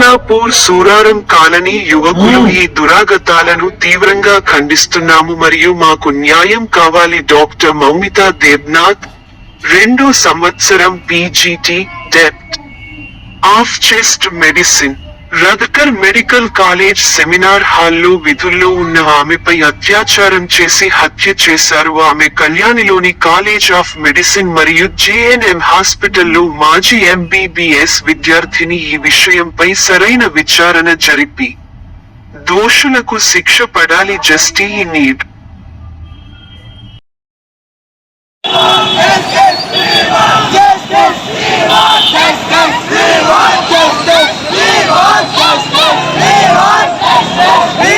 Khanapur Suraram colony యువకులు ఈ దురాగతాలను తీవ్రంగా ఖండిస్తున్నాము మరియు మాకు న్యాయం కావాలి. డాక్టర్ మౌమితా దేబ్నాథ్, 2వ సంవత్సరం PGT, dept of chest medicine, రదకర్ మెడికల్ కాలేజ్ సెమినార్ హాల్లో విధుల్లో ఉన్న ఆమెపై అత్యాచారం చేసి హత్య చేశారు. ఆమె కళ్యాణిలోని కాలేజ్ ఆఫ్ మెడిసిన్ మరియు జేఎన్ఎం హాస్పిటల్లో మాజీ ఎంబీబీఎస్ విద్యార్థిని. ఈ విషయంపై సరైన విచారణ జరిపి దోషులకు శిక్ష పడాలి. జస్టీ నీడ్ We